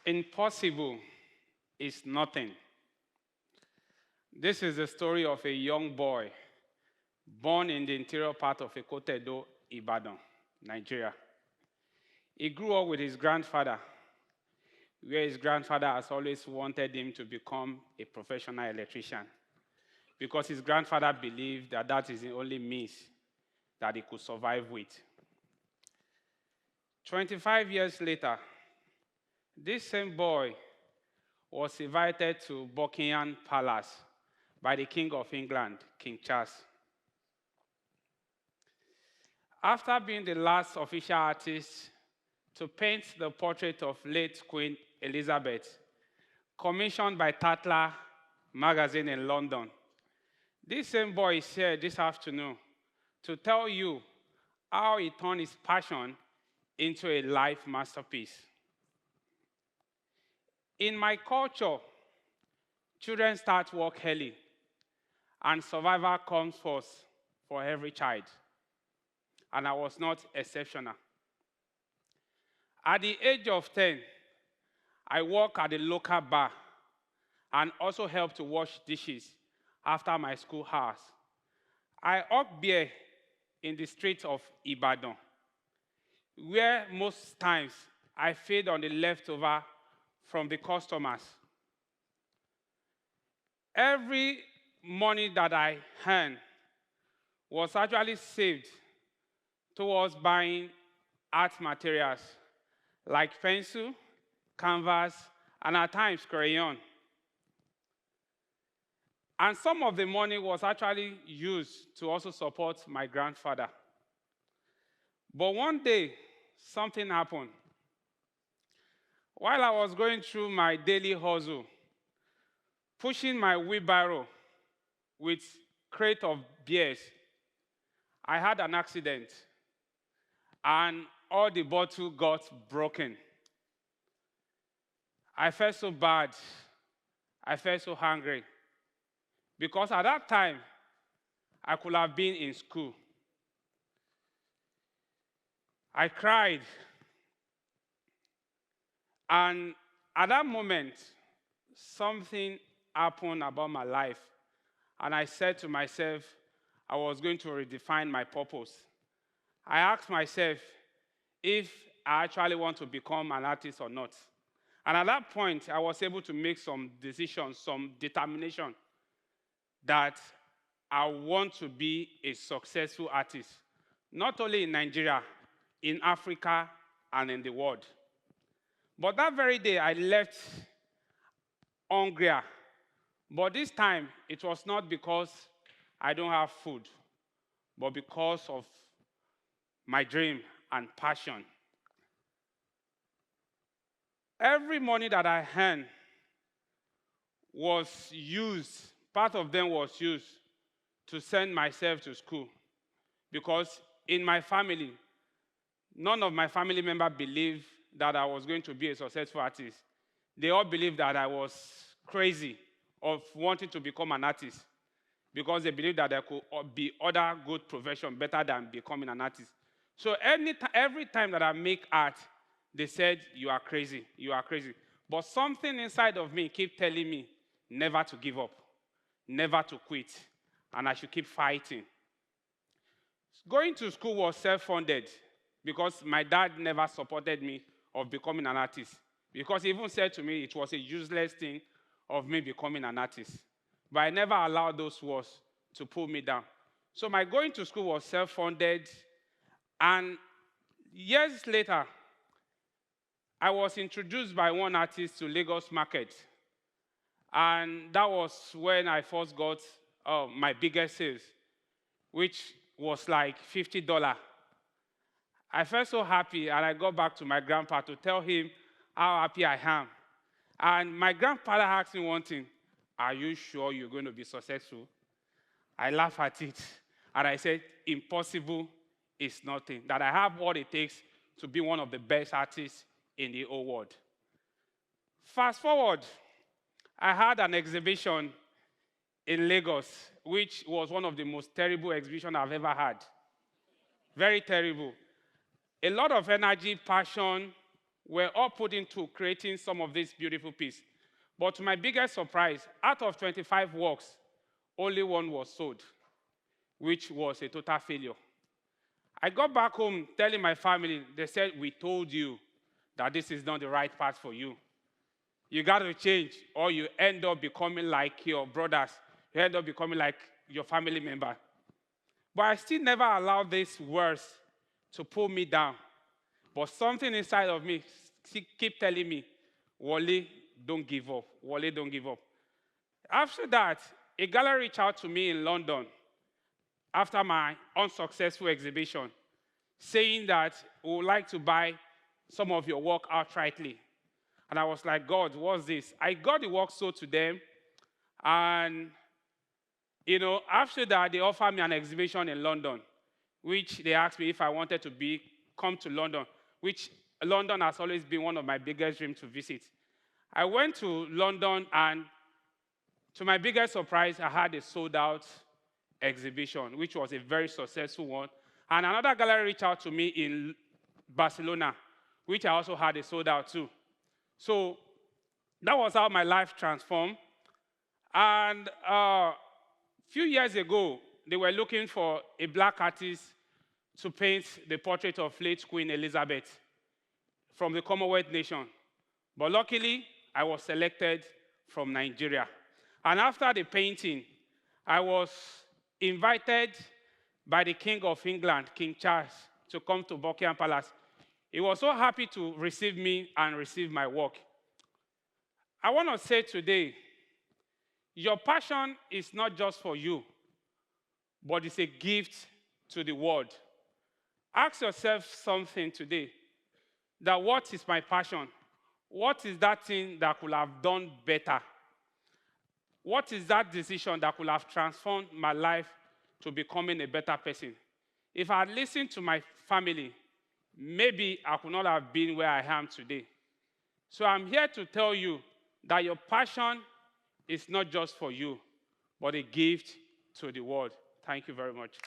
Impossible is nothing. This is the story of a young boy born in the interior part of Ekotedo Ibadan, Nigeria. He grew up with his grandfather, where his grandfather has always wanted him to become a professional electrician because his grandfather believed that that is the only means that he could survive with. 25 years later, this same boy was invited to Buckingham Palace by the King of England, King Charles. After being the last official artist to paint the portrait of late Queen Elizabeth, commissioned by Tatler magazine in London, this same boy is here this afternoon to tell you how he turned his passion into a life masterpiece. In my culture, children start work early, and survival comes first for every child. And I was not exceptional. At the age of 10, I worked at the local bar and also helped to wash dishes after my school hours. I hawked beer in the streets of Ibadan, where most times I fed on the leftover from the customers. Every money that I earned was actually saved towards buying art materials like pencil, canvas, and at times crayon. And some of the money was actually used to also support my grandfather. But one day, something happened. While I was going through my daily hustle, pushing my wheelbarrow with crate of beers, I had an accident, and all the bottle got broken. I felt so bad. I felt so hungry. Because at that time, I could have been in school. I cried. And at that moment, something happened about my life. And I said to myself, I was going to redefine my purpose. I asked myself if I actually want to become an artist or not. And at that point, I was able to make some decisions, some determination that I want to be a successful artist, not only in Nigeria, in Africa, and in the world. But that very day, I left hungrier. But this time, it was not because I don't have food, but because of my dream and passion. Every money that I earned was used, part of them was used to send myself to school. Because in my family, none of my family members believed that I was going to be a successful artist. They all believed that I was crazy of wanting to become an artist because they believed that there could be other good professions better than becoming an artist. So every time that I make art, they said, you are crazy, you are crazy. But something inside of me kept telling me never to give up, never to quit, and I should keep fighting. Going to school was self-funded because my dad never supported me of becoming an artist. Because he even said to me it was a useless thing of me becoming an artist. But I never allowed those words to pull me down. So my going to school was self-funded. And years later, I was introduced by one artist to Lagos market. And that was when I first got my biggest sales, which was like $50. I felt so happy, and I got back to my grandpa to tell him how happy I am. And my grandfather asked me one thing, are you sure you're going to be successful? I laughed at it, and I said, impossible is nothing, that I have what it takes to be one of the best artists in the whole world. Fast forward, I had an exhibition in Lagos, which was one of the most terrible exhibitions I've ever had. Very terrible. A lot of energy, passion were all put into creating some of these beautiful pieces. But to my biggest surprise, out of 25 works, only one was sold, which was a total failure. I got back home telling my family, they said, we told you that this is not the right path for you. You got to change, or you end up becoming like your brothers. You end up becoming like your family member. But I still never allowed these words to pull me down. But something inside of me keep telling me, Wole, don't give up. Wole, don't give up. After that, a gallery reached out to me in London after my unsuccessful exhibition, saying that we would like to buy some of your work outrightly. And I was like, God, what's this? I got the work sold to them, and after that, they offered me an exhibition in London, which they asked me if I wanted to come to London, which London has always been one of my biggest dreams to visit. I went to London, and to my biggest surprise, I had a sold-out exhibition, which was a very successful one. And another gallery reached out to me in Barcelona, which I also had a sold-out too. So that was how my life transformed. And a few years ago, they were looking for a black artist to paint the portrait of late Queen Elizabeth from the Commonwealth nation. But luckily, I was selected from Nigeria. And after the painting, I was invited by the King of England, King Charles, to come to Buckingham Palace. He was so happy to receive me and receive my work. I want to say today, your passion is not just for you, but it's a gift to the world. Ask yourself something today, that what is my passion? What is that thing that could have done better? What is that decision that could have transformed my life to becoming a better person? If I had listened to my family, maybe I could not have been where I am today. So I'm here to tell you that your passion is not just for you, but a gift to the world. Thank you very much.